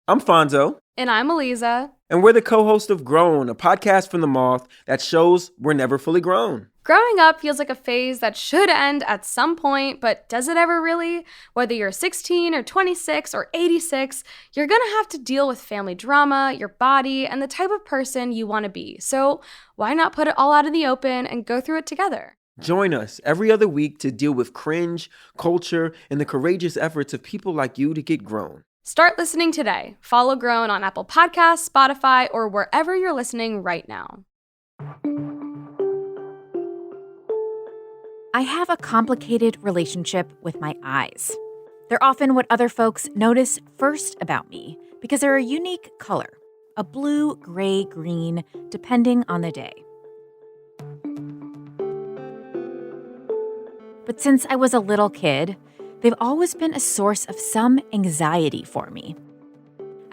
I'm Fonzo. And I'm Eliza. And we're the co-host of Grown, a podcast from the Moth that shows we're never fully grown. Growing up feels like a phase that should end at some point, but does it ever really? Whether you're 16 or 26 or 86, you're gonna have to deal with family drama, your body, and the type of person you want to be. So why not put it all out in the open and go through it together? Join us every other week to deal with cringe, culture, and the courageous efforts of people like you to get grown. Start listening today. Follow Grown on Apple Podcasts, Spotify, or wherever you're listening right now. I have a complicated relationship with my eyes. They're often what other folks notice first about me because they're a unique color, a blue, gray, green, depending on the day. But since I was a little kid, they've always been a source of some anxiety for me.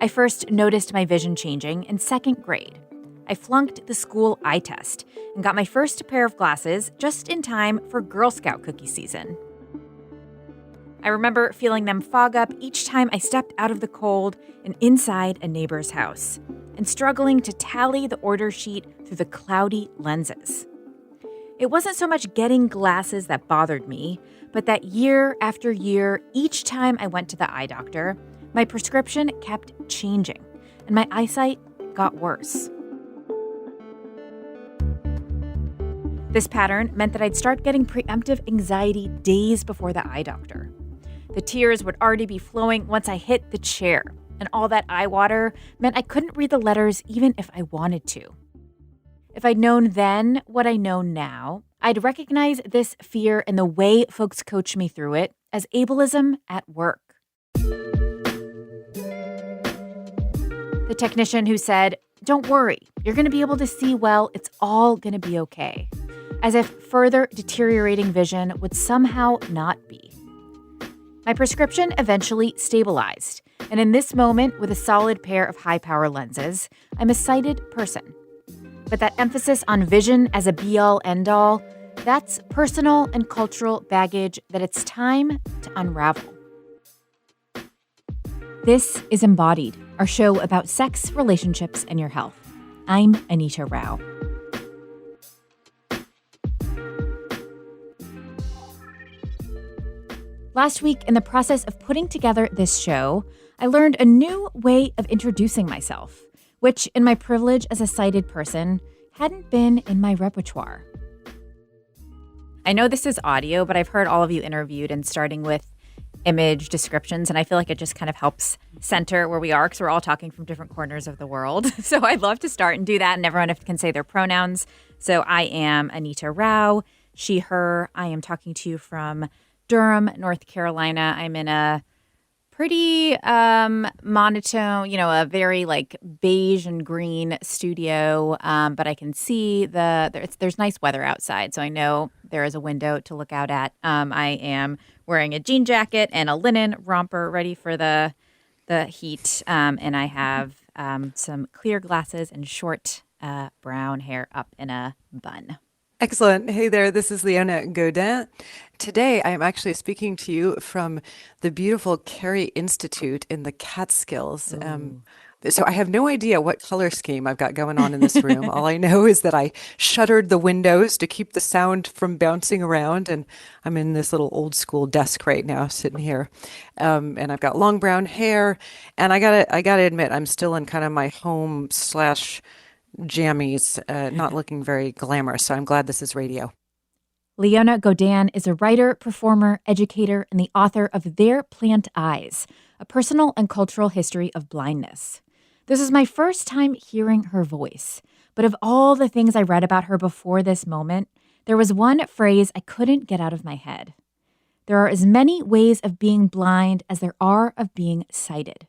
I first noticed my vision changing in second grade. I flunked the school eye test and got my first pair of glasses just in time for Girl Scout cookie season. I remember feeling them fog up each time I stepped out of the cold and inside a neighbor's house, and struggling to tally the order sheet through the cloudy lenses. It wasn't so much getting glasses that bothered me, but that year after year, each time I went to the eye doctor, my prescription kept changing, and my eyesight got worse. This pattern meant that I'd start getting preemptive anxiety days before the eye doctor. The tears would already be flowing once I hit the chair, and all that eye water meant I couldn't read the letters even if I wanted to. If I'd known then what I know now, I'd recognize this fear in the way folks coach me through it as ableism at work. The technician who said, "Don't worry, you're going to be able to see well, it's all going to be okay," as if further deteriorating vision would somehow not be. My prescription eventually stabilized, and in this moment, with a solid pair of high-power lenses, I'm a sighted person. But that emphasis on vision as a be-all, end-all, that's personal and cultural baggage that it's time to unravel. This is Embodied, our show about sex, relationships, and your health. I'm Anita Rao. Last week, in the process of putting together this show, I learned a new way of introducing myself, which, in my privilege as a sighted person, hadn't been in my repertoire. I know this is audio, but I've heard all of you interviewed and starting with image descriptions, and I feel like it just kind of helps center where we are because we're all talking from different corners of the world. So I'd love to start and do that, and everyone can say their pronouns. So I am Anita Rao, she, her. I am talking to you from Durham, North Carolina. I'm in a pretty monotone, a very like beige and green studio, but I can see there's nice weather outside, so I know there is a window to look out at. I am wearing a jean jacket and a linen romper ready for the heat, and I have some clear glasses and short brown hair up in a bun. Excellent. Hey there, this is Leona Godin. Today, I am actually speaking to you from the beautiful Carey Institute in the Catskills. So I have no idea what color scheme I've got going on in this room. All I know is that I shuttered the windows to keep the sound from bouncing around, and I'm in this little old school desk right now, sitting here. And I've got long brown hair, and I gotta admit, I'm still in kind of my home / jammies, not looking very glamorous, so I'm glad this is radio. Leona Godin is a writer, performer, educator, and the author of Their Plant Eyes, a personal and cultural history of blindness. This is my first time hearing her voice, but of all the things I read about her before this moment, there was one phrase I couldn't get out of my head. There are as many ways of being blind as there are of being sighted.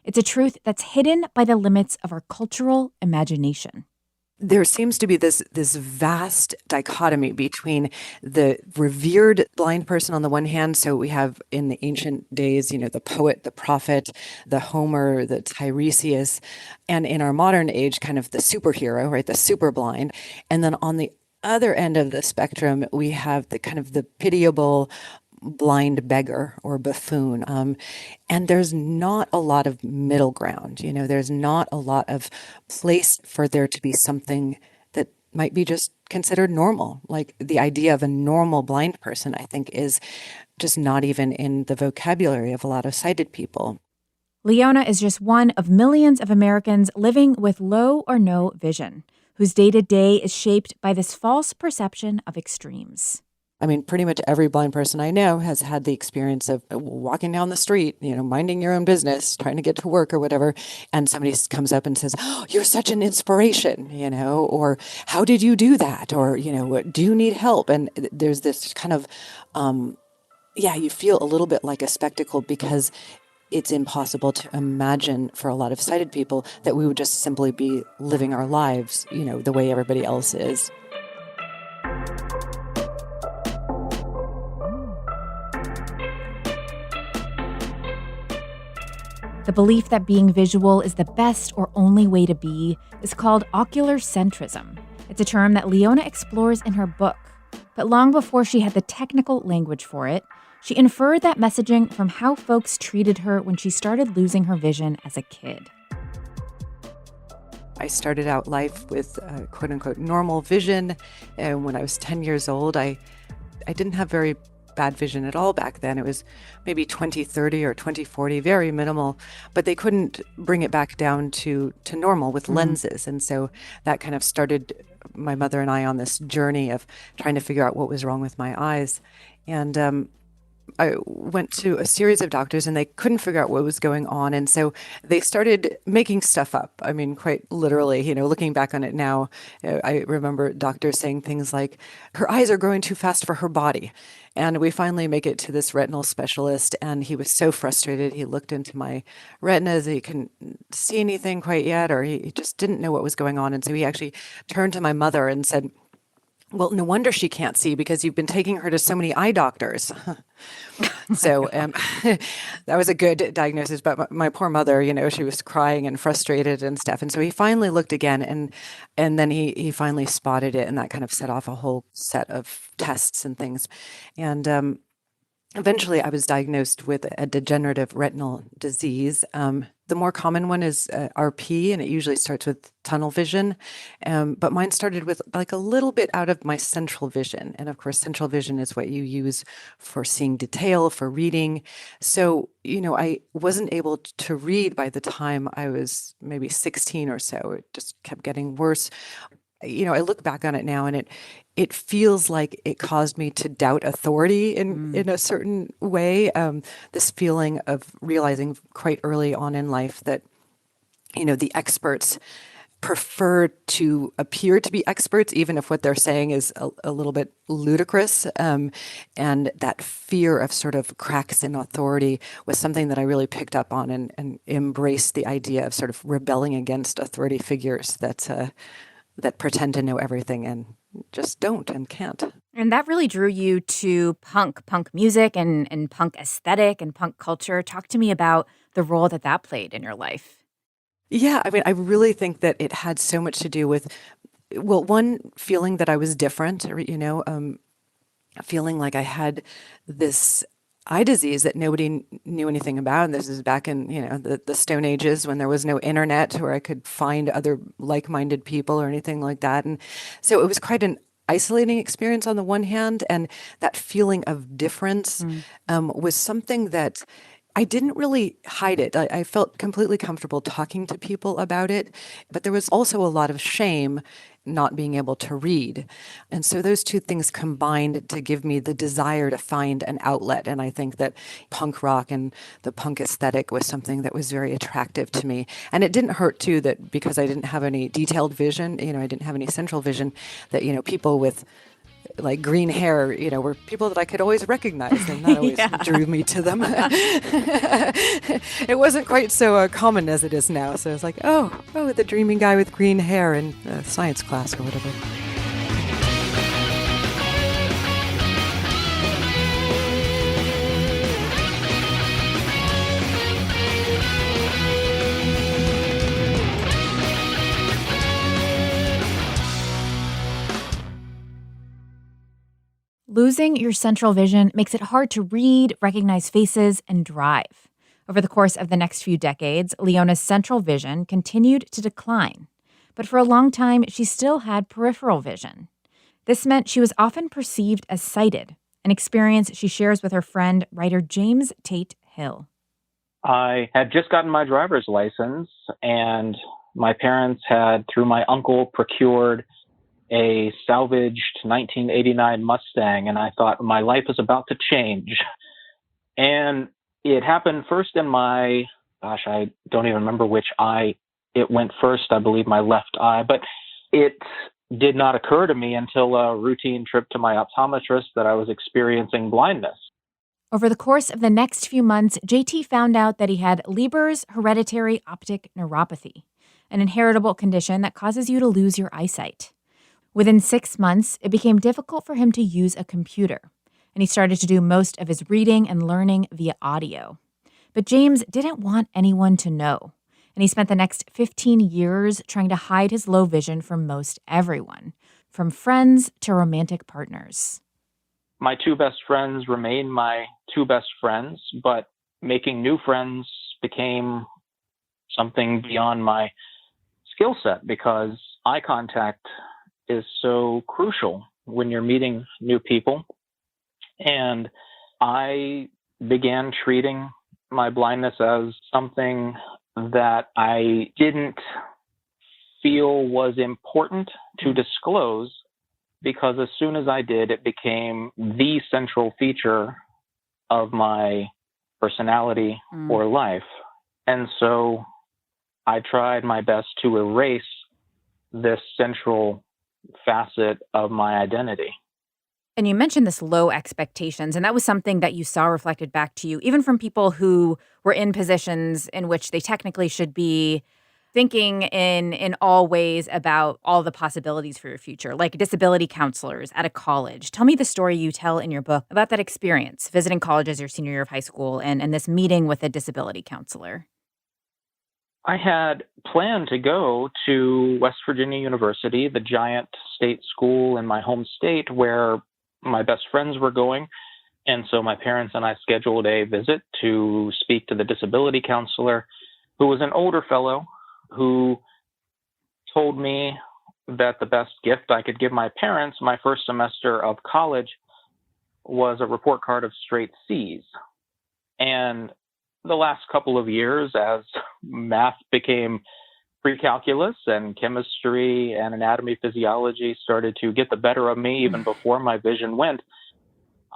It's a truth that's hidden by the limits of our cultural imagination. There seems to be this vast dichotomy between the revered blind person on the one hand. So we have in the ancient days, the poet, the prophet, the Homer, the Tiresias, and in our modern age, kind of the superhero, right? The super blind. And then on the other end of the spectrum, we have the kind of the pitiable, blind beggar or buffoon. And there's not a lot of middle ground. There's not a lot of place for there to be something that might be just considered normal. Like the idea of a normal blind person, I think, is just not even in the vocabulary of a lot of sighted people. Leona is just one of millions of Americans living with low or no vision, whose day-to-day is shaped by this false perception of extremes. I mean, pretty much every blind person I know has had the experience of walking down the street, minding your own business, trying to get to work or whatever, and somebody comes up and says, "Oh, you're such an inspiration," or "How did you do that?" Or, "Do you need help?" And there's this kind of, you feel a little bit like a spectacle because it's impossible to imagine for a lot of sighted people that we would just simply be living our lives, the way everybody else is. The belief that being visual is the best or only way to be is called ocular centrism. It's a term that Leona explores in her book. But long before she had the technical language for it, she inferred that messaging from how folks treated her when she started losing her vision as a kid. I started out life with quote-unquote normal vision. And when I was 10 years old, I didn't have very bad vision at all back then. It was maybe 20/30 or 20/40, very minimal, but they couldn't bring it back down to normal with lenses. And so that kind of started my mother and I on this journey of trying to figure out what was wrong with my eyes. And I went to a series of doctors and they couldn't figure out what was going on. And so they started making stuff up. I mean, quite literally, looking back on it now, I remember doctors saying things like, her eyes are growing too fast for her body. And we finally make it to this retinal specialist and he was so frustrated. He looked into my retinas. He couldn't see anything quite yet, or he just didn't know what was going on. And so he actually turned to my mother and said, "Well, no wonder she can't see because you've been taking her to so many eye doctors." So that was a good diagnosis. But my poor mother, she was crying and frustrated and stuff. And so he finally looked again and then he finally spotted it. And that kind of set off a whole set of tests and things. And eventually I was diagnosed with a degenerative retinal disease. The more common one is RP, and it usually starts with tunnel vision. But mine started with like a little bit out of my central vision. And of course, central vision is what you use for seeing detail, for reading. So, I wasn't able to read by the time I was maybe 16 or so. It just kept getting worse. I look back on it now and it feels like it caused me to doubt authority in a certain way. This feeling of realizing quite early on in life that, the experts prefer to appear to be experts, even if what they're saying is a little bit ludicrous. And that fear of sort of cracks in authority was something that I really picked up on and embraced the idea of sort of rebelling against authority figures that pretend to know everything and just don't and can't. And that really drew you to punk music and punk aesthetic and punk culture. Talk to me about the role that played in your life. Yeah, I mean, I really think that it had so much to do with, well, one, feeling that I was different, feeling like I had this eye disease that nobody knew anything about. And this is back in, the Stone Ages when there was no internet where I could find other like-minded people or anything like that. And so it was quite an isolating experience on the one hand. And that feeling of difference was something that I didn't really hide it. I felt completely comfortable talking to people about it, but there was also a lot of shame not being able to read. And so those two things combined to give me the desire to find an outlet. And I think that punk rock and the punk aesthetic was something that was very attractive to me. And it didn't hurt too that because I didn't have any detailed vision, I didn't have any central vision, that, people with like green hair, were people that I could always recognize, and that always drew me to them. It wasn't quite so common as it is now. So it's like, oh, the dreamy guy with green hair in science class or whatever. Losing your central vision makes it hard to read, recognize faces, and drive. Over the course of the next few decades, Leona's central vision continued to decline. But for a long time, she still had peripheral vision. This meant she was often perceived as sighted, an experience she shares with her friend, writer James Tate Hill. I had just gotten my driver's license, and my parents had, through my uncle, procured a salvaged 1989 Mustang, and I thought my life is about to change. And it happened first in my, I don't even remember which eye it went first, I believe my left eye, but it did not occur to me until a routine trip to my optometrist that I was experiencing blindness. Over the course of the next few months, JT found out that he had Leber's hereditary optic neuropathy, an inheritable condition that causes you to lose your eyesight. Within 6 months, it became difficult for him to use a computer, and he started to do most of his reading and learning via audio. But James didn't want anyone to know, and he spent the next 15 years trying to hide his low vision from most everyone, from friends to romantic partners. My two best friends remain my two best friends, but making new friends became something beyond my skill set because eye contact is so crucial when you're meeting new people. And I began treating my blindness as something that I didn't feel was important to disclose, because as soon as I did, it became the central feature of my personality or life. And so I tried my best to erase this central facet of my identity. And you mentioned this low expectations, and that was something that you saw reflected back to you, even from people who were in positions in which they technically should be thinking in all ways about all the possibilities for your future, like disability counselors at a college. Tell me the story you tell in your book about that experience, visiting colleges your senior year of high school and this meeting with a disability counselor. I had planned to go to West Virginia University, the giant state school in my home state where my best friends were going. And so my parents and I scheduled a visit to speak to the disability counselor, who was an older fellow who told me that the best gift I could give my parents my first semester of college was a report card of straight C's. And the last couple of years, as math became pre-calculus and chemistry and anatomy physiology started to get the better of me even before my vision went,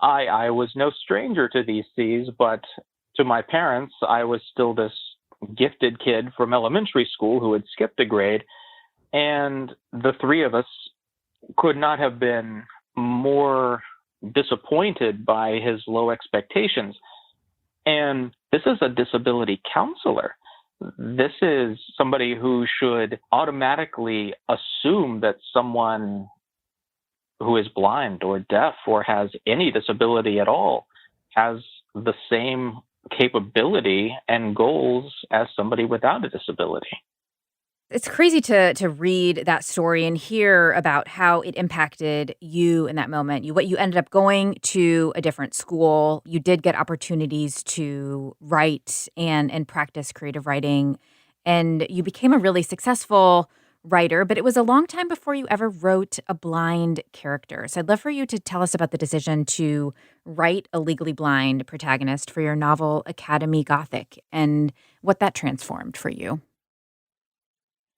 I was no stranger to these C's, but to my parents, I was still this gifted kid from elementary school who had skipped a grade. And the three of us could not have been more disappointed by his low expectations. And this is a disability counselor. This is somebody who should automatically assume that someone who is blind or deaf or has any disability at all has the same capability and goals as somebody without a disability. It's crazy to read that story and hear about how it impacted you in that moment. You ended up going to a different school. You did get opportunities to write and practice creative writing, and you became a really successful writer, but it was a long time before you ever wrote a blind character. So I'd love for you to tell us about the decision to write a legally blind protagonist for your novel Academy Gothic and what that transformed for you.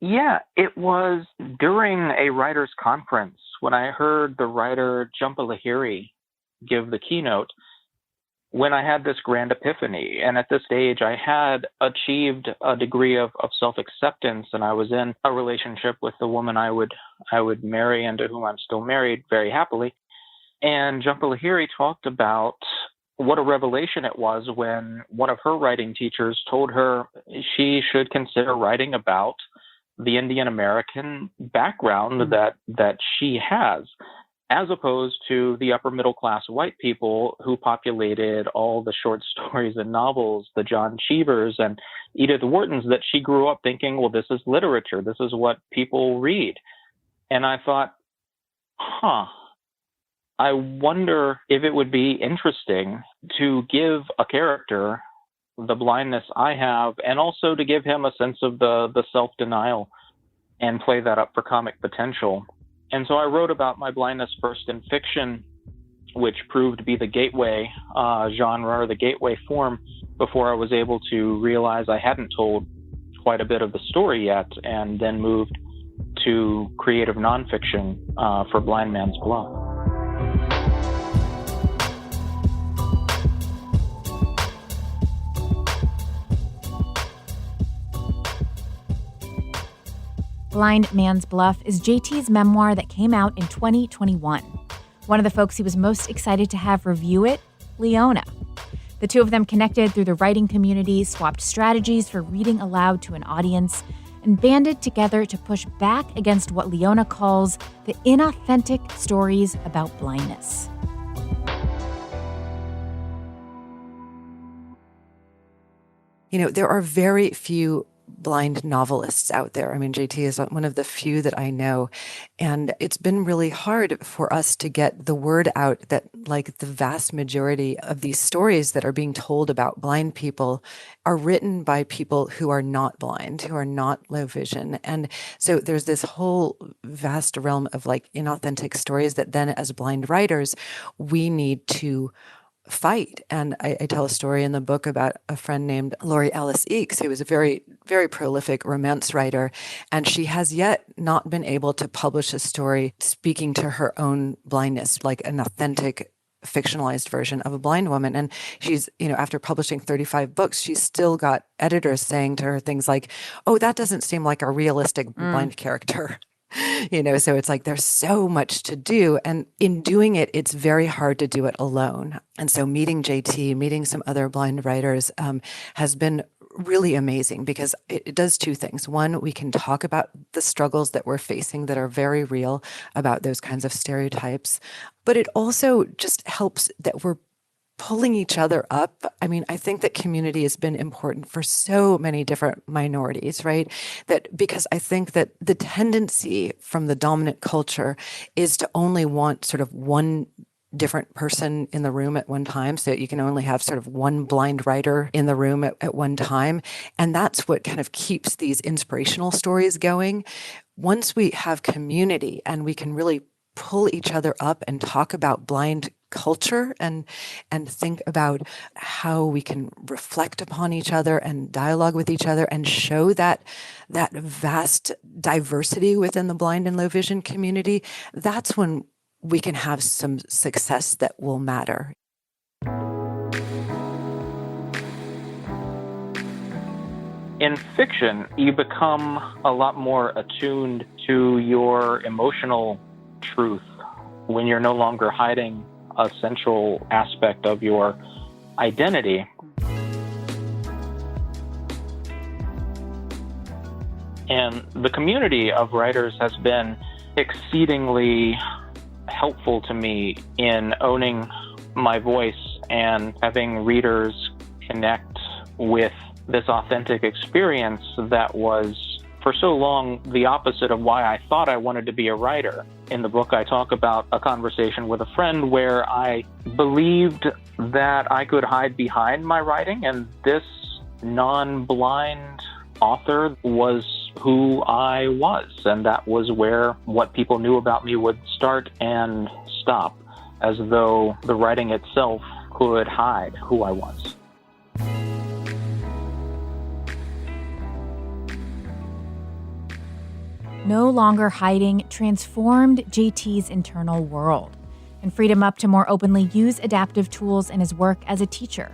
Yeah, it was during a writer's conference when I heard the writer Jhumpa Lahiri give the keynote when I had this grand epiphany. And at this stage, I had achieved a degree of self-acceptance, and I was in a relationship with the woman I would marry and to whom I'm still married very happily. And Jhumpa Lahiri talked about what a revelation it was when one of her writing teachers told her she should consider writing about the Indian American background that she has, as opposed to the upper middle class white people who populated all the short stories and novels, the John Cheevers and Edith Whartons, that she grew up thinking, well, this is literature. This is what people read. And I thought, I wonder if it would be interesting to give a character the blindness I have, and also to give him a sense of the self-denial and play that up for comic potential. And so I wrote about my blindness first in fiction, which proved to be the gateway genre, or the gateway form, before I was able to realize I hadn't told quite a bit of the story yet, and then moved to creative nonfiction for Blind Man's Bluff. Blind Man's Bluff is JT's memoir that came out in 2021. One of the folks he was most excited to have review it, Leona. The two of them connected through the writing community, swapped strategies for reading aloud to an audience, and banded together to push back against what Leona calls the inauthentic stories about blindness. You know, there are very few blind novelists out there. I mean, JT is one of the few that I know. And it's been really hard for us to get the word out that, like, the vast majority of these stories that are being told about blind people are written by people who are not blind, who are not low vision. And so there's this whole vast realm of like inauthentic stories that then, as blind writers, we need to fight. And I tell a story in the book about a friend named Laurie Alice Eakes, who was a very, very prolific romance writer. And she has yet not been able to publish a story speaking to her own blindness, like an authentic fictionalized version of a blind woman. And she's, you know, after publishing 35 books, she's still got editors saying to her things like, oh, that doesn't seem like a realistic blind character. You know, so it's like there's so much to do. And in doing it, it's very hard to do it alone. And so meeting JT, meeting some other blind writers has been really amazing, because it does two things. One, we can talk about the struggles that we're facing that are very real about those kinds of stereotypes. But it also just helps that we're pulling each other up. I mean, I think that community has been important for so many different minorities, right? That because I think that the tendency from the dominant culture is to only want sort of one different person in the room at one time. So you can only have sort of one blind writer in the room at one time. And that's what kind of keeps these inspirational stories going. Once we have community and we can really pull each other up and talk about blind culture and think about how we can reflect upon each other and dialogue with each other and show that vast diversity within the blind and low vision community, that's when we can have some success that will matter. In fiction, you become a lot more attuned to your emotional truth when you're no longer hiding a central aspect of your identity. And the community of writers has been exceedingly helpful to me in owning my voice and having readers connect with this authentic experience that was, for so long, the opposite of why I thought I wanted to be a writer. In the book, I talk about a conversation with a friend where I believed that I could hide behind my writing, and this non-blind author was who I was, and that was where what people knew about me would start and stop, as though the writing itself could hide who I was. No longer hiding transformed JT's internal world and freed him up to more openly use adaptive tools in his work as a teacher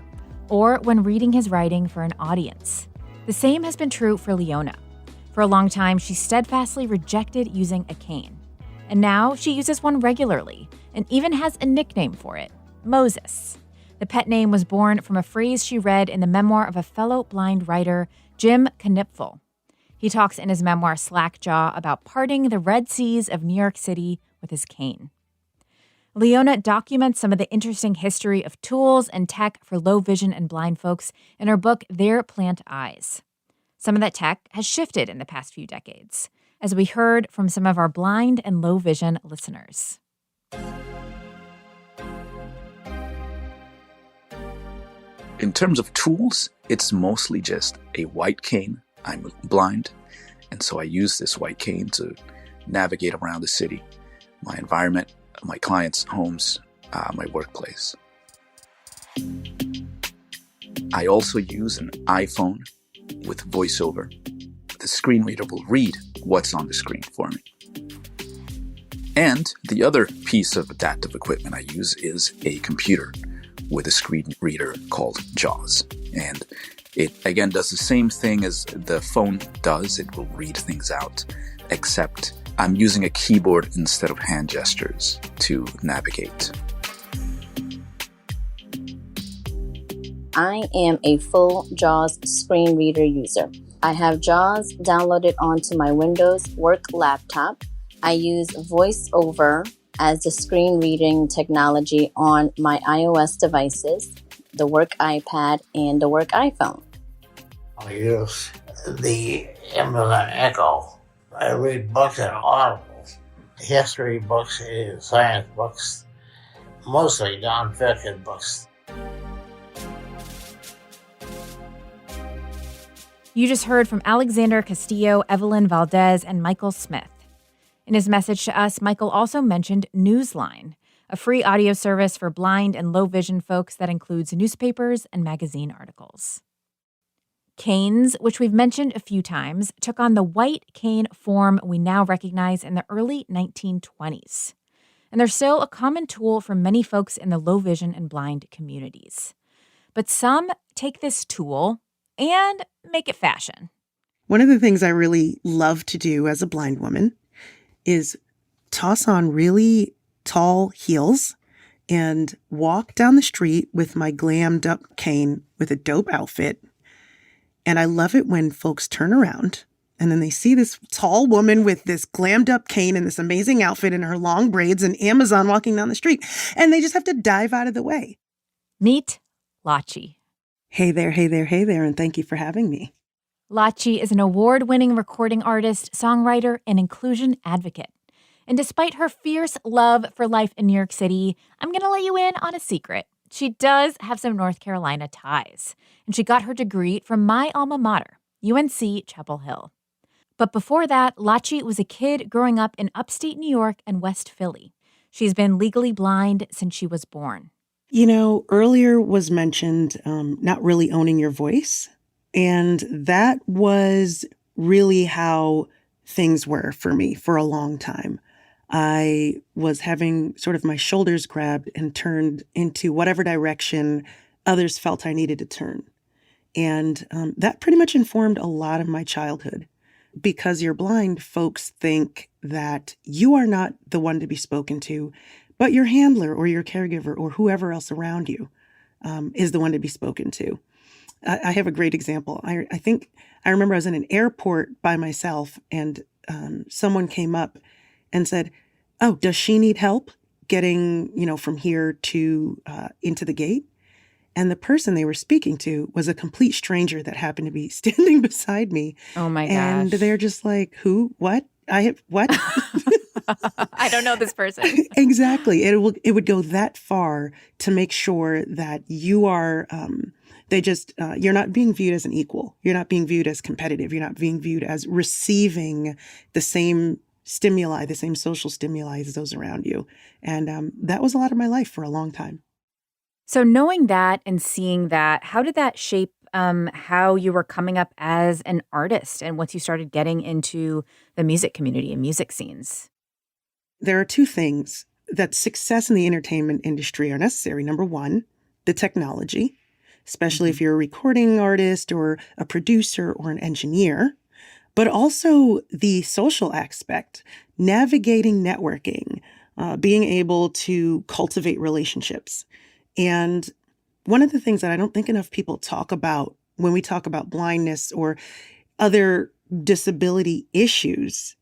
or when reading his writing for an audience. The same has been true for Leona. For a long time, she steadfastly rejected using a cane. And now she uses one regularly and even has a nickname for it, Moses. The pet name was born from a phrase she read in the memoir of a fellow blind writer, Jim Knipfel. He talks in his memoir, Slackjaw, about parting the Red Seas of New York City with his cane. Leona documents some of the interesting history of tools and tech for low vision and blind folks in her book, Their Plant Eyes. Some of that tech has shifted in the past few decades, as we heard from some of our blind and low vision listeners. In terms of tools, it's mostly just a white cane. I'm blind, and so I use this white cane to navigate around the city, my environment, my clients' homes, my workplace. I also use an iPhone with VoiceOver. The screen reader will read what's on the screen for me. And the other piece of adaptive equipment I use is a computer with a screen reader called JAWS. And it, again, does the same thing as the phone does. It will read things out, except I'm using a keyboard instead of hand gestures to navigate. I am a full JAWS screen reader user. I have JAWS downloaded onto my Windows work laptop. I use VoiceOver as the screen reading technology on my iOS devices, the work iPad, and the work iPhone. I use the Amazon Echo. I read books and audibles, history books and science books, mostly nonfiction books. You just heard from Alexander Castillo, Evelyn Valdez, and Michael Smith. In his message to us, Michael also mentioned Newsline, a free audio service for blind and low vision folks that includes newspapers and magazine articles. Canes, which we've mentioned a few times, took on the white cane form we now recognize in the early 1920s. And they're still a common tool for many folks in the low vision and blind communities. But some take this tool and make it fashion. One of the things I really love to do as a blind woman is toss on really tall heels and walk down the street with my glammed up cane with a dope outfit. And I love it when folks turn around and then they see this tall woman with this glammed up cane and this amazing outfit and her long braids and Amazon walking down the street. And they just have to dive out of the way. Meet Lachi. Hey there, hey there, hey there, and thank you for having me. Lachi is an award-winning recording artist, songwriter, and inclusion advocate. And despite her fierce love for life in New York City, I'm going to let you in on a secret. She does have some North Carolina ties, and she got her degree from my alma mater, UNC Chapel Hill. But before that, Lachi was a kid growing up in upstate New York and West Philly. She's been legally blind since she was born. You know, earlier was mentioned not really owning your voice. And that was really how things were for me for a long time. I was having sort of my shoulders grabbed and turned into whatever direction others felt I needed to turn. And that pretty much informed a lot of my childhood. Because you're blind, folks think that you are not the one to be spoken to, but your handler or your caregiver or whoever else around you is the one to be spoken to. I have a great example. I think I remember I was in an airport by myself and someone came up and said, "Oh, does she need help getting, from here to into the gate?" And the person they were speaking to was a complete stranger that happened to be standing beside me. Oh my gosh. And they're just like, "Who? What? What?" I don't know this person. Exactly. It would go that far to make sure that you are, you're not being viewed as an equal. You're not being viewed as competitive. You're not being viewed as receiving the same stimuli, the same social stimuli as those around you. And that was a lot of my life for a long time. So knowing that and seeing that, how did that shape how you were coming up as an artist and once you started getting into the music community and music scenes? There are two things that success in the entertainment industry are necessary. Number one, the technology, especially if you're a recording artist or a producer or an engineer, but also the social aspect, navigating networking, being able to cultivate relationships. And one of the things that I don't think enough people talk about when we talk about blindness or other disability issues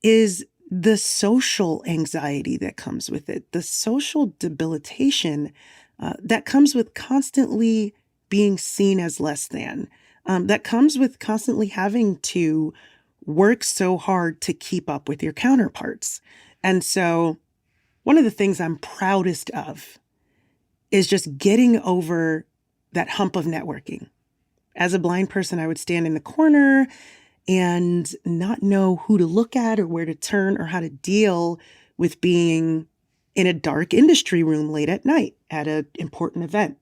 is the social anxiety that comes with it, the social debilitation that comes with constantly being seen as less than, that comes with constantly having to work so hard to keep up with your counterparts. And so one of the things I'm proudest of is just getting over that hump of networking. As a blind person, I would stand in the corner and not know who to look at or where to turn or how to deal with being in a dark industry room late at night at an important event.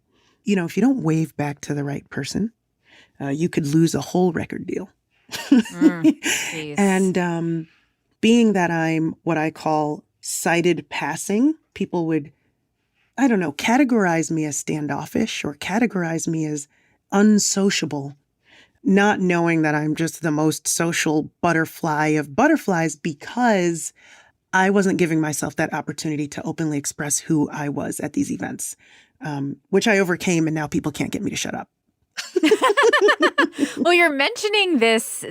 If you don't wave back to the right person, you could lose a whole record deal. And being that I'm what I call sighted passing, people would, categorize me as standoffish or categorize me as unsociable, not knowing that I'm just the most social butterfly of butterflies because I wasn't giving myself that opportunity to openly express who I was at these events, which I overcame, and now people can't get me to shut up. Well, you're mentioning this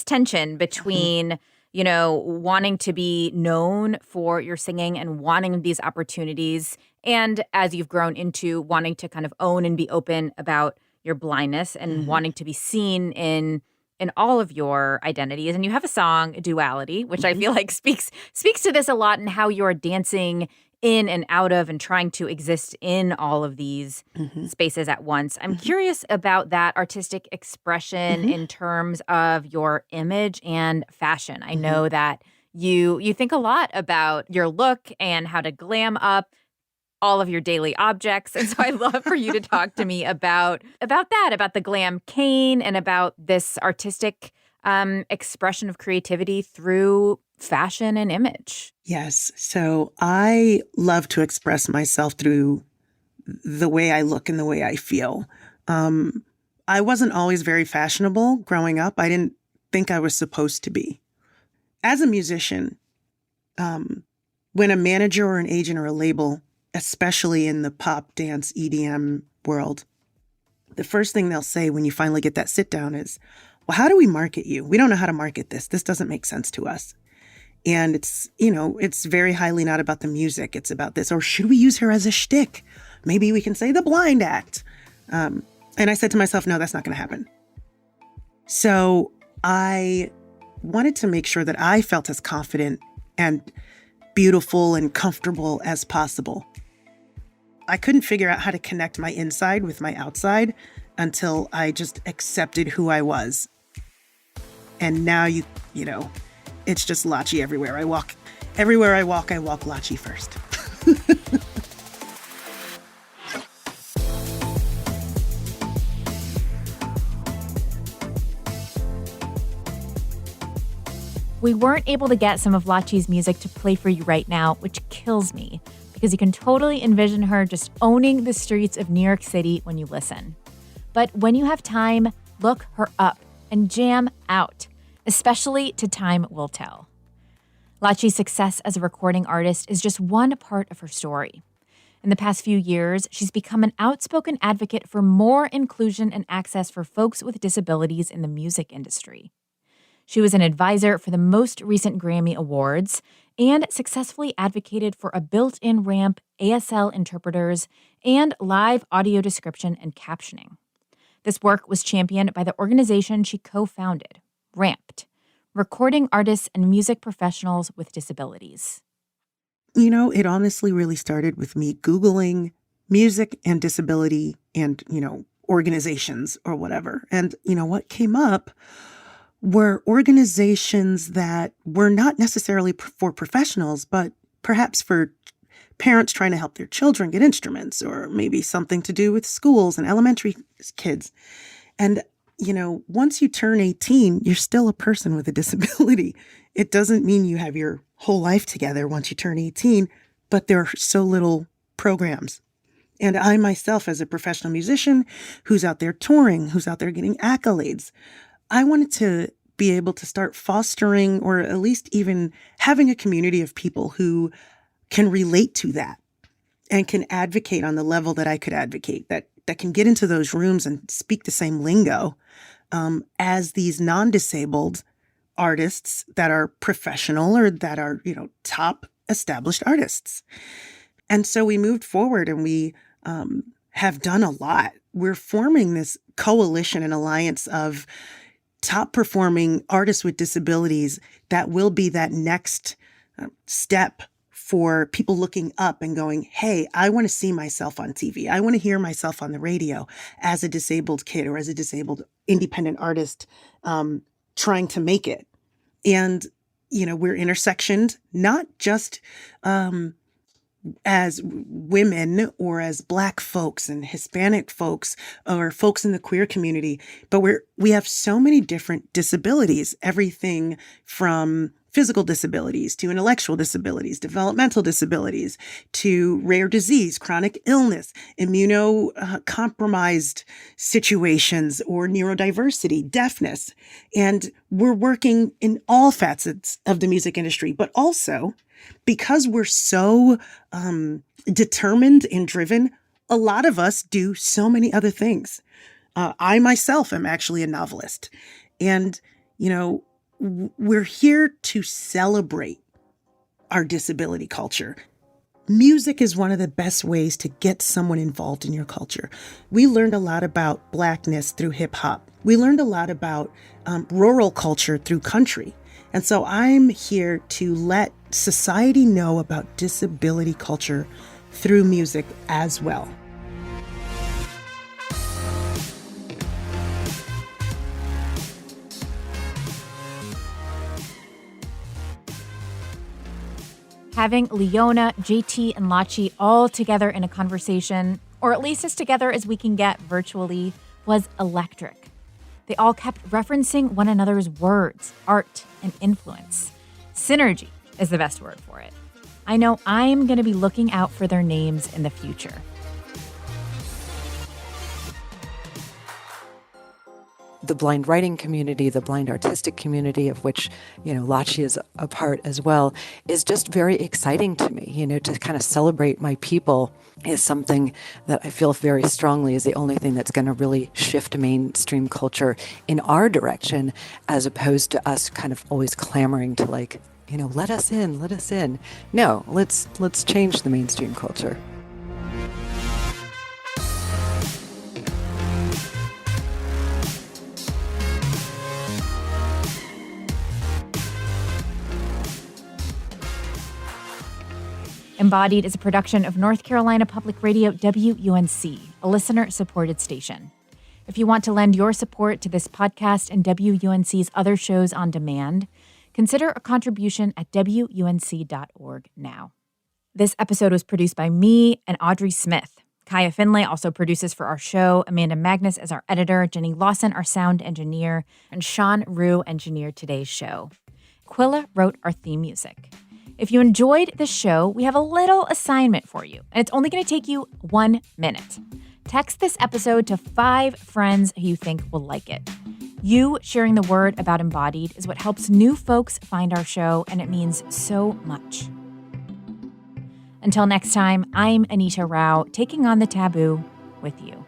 tension between, wanting to be known for your singing and wanting these opportunities, and as you've grown into wanting to kind of own and be open about your blindness and wanting to be seen in all of your identities. And you have a song, Duality, which I feel like speaks to this a lot, and how you're dancing in and out of and trying to exist in all of these spaces at once. I'm curious about that artistic expression in terms of your image and fashion. I know that you think a lot about your look and how to glam up all of your daily objects. And so I'd love for you to talk to me about that, about the glam cane and about this artistic expression of creativity through fashion and image. Yes. So I love to express myself through the way I look and the way I feel. I wasn't always very fashionable growing up. I didn't think I was supposed to be. As a musician, when a manager or an agent or a label, especially in the pop, dance, EDM world, the first thing they'll say when you finally get that sit down is, well, how do we market you? We don't know how to market this. This doesn't make sense to us. And it's very highly not about the music. It's about this. Or should we use her as a shtick? Maybe we can say the blind act. And I said to myself, no, that's not going to happen. So I wanted to make sure that I felt as confident and beautiful and comfortable as possible. I couldn't figure out how to connect my inside with my outside until I just accepted who I was. And now it's just Lachi everywhere I walk. Everywhere I walk Lachi first. We weren't able to get some of Lachi's music to play for you right now, which kills me, because you can totally envision her just owning the streets of New York City when you listen. But when you have time, look her up and jam out, especially to Time Will Tell. Lachi's success as a recording artist is just one part of her story. In the past few years, she's become an outspoken advocate for more inclusion and access for folks with disabilities in the music industry. She was an advisor for the most recent Grammy Awards and successfully advocated for a built-in ramp, ASL interpreters, and live audio description and captioning. This work was championed by the organization she co-founded, RAMPed, Recording Artists and Music Professionals with Disabilities. It honestly really started with me Googling music and disability and, organizations or whatever. And, what came up were organizations that were not necessarily for professionals, but perhaps for parents trying to help their children get instruments, or maybe something to do with schools and elementary kids. And, once you turn 18, you're still a person with a disability. It doesn't mean you have your whole life together once you turn 18, but there are so little programs. And I myself, as a professional musician who's out there touring, who's out there getting accolades, I wanted to be able to start fostering, or at least even having, a community of people who can relate to that and can advocate on the level that I could advocate, that can get into those rooms and speak the same lingo as these non-disabled artists that are professional or that are, top established artists. And so we moved forward, and we have done a lot. We're forming this coalition and alliance of top performing artists with disabilities that will be that next step for people looking up and going, hey, I want to see myself on TV. I want to hear myself on the radio as a disabled kid or as a disabled independent artist trying to make it. And, we're intersectioned, not just as women or as Black folks and Hispanic folks or folks in the queer community, but we have so many different disabilities, everything from physical disabilities to intellectual disabilities, developmental disabilities, to rare disease, chronic illness, immunocompromised situations, or neurodiversity, deafness. And we're working in all facets of the music industry, but also because we're so determined and driven, a lot of us do so many other things. I myself am actually a novelist. And, we're here to celebrate our disability culture. Music is one of the best ways to get someone involved in your culture. We learned a lot about Blackness through hip hop. We learned a lot about rural culture through country. And so I'm here to let society know about disability culture through music as well. Having Leona, JT, and Lachi all together in a conversation, or at least as together as we can get virtually, was electric. They all kept referencing one another's words, art, and influence. Synergy is the best word for it. I know I'm going to be looking out for their names in the future. The blind writing community, the blind artistic community, of which, Lachi is a part as well, is just very exciting to me. To kind of celebrate my people is something that I feel very strongly is the only thing that's going to really shift mainstream culture in our direction, as opposed to us kind of always clamoring to let us in, let us in. No, let's change the mainstream culture. Embodied is a production of North Carolina Public Radio WUNC, a listener-supported station. If you want to lend your support to this podcast and WUNC's other shows on demand, consider a contribution at WUNC.org now. This episode was produced by me and Audrey Smith. Kaya Finlay also produces for our show, Amanda Magnus is our editor, Jenny Lawson our sound engineer, and Sean Rue engineered today's show. Quilla wrote our theme music. If you enjoyed the show, we have a little assignment for you, and it's only going to take you 1 minute. Text this episode to 5 friends who you think will like it. You sharing the word about Embodied is what helps new folks find our show, and it means so much. Until next time, I'm Anita Rao, taking on the taboo with you.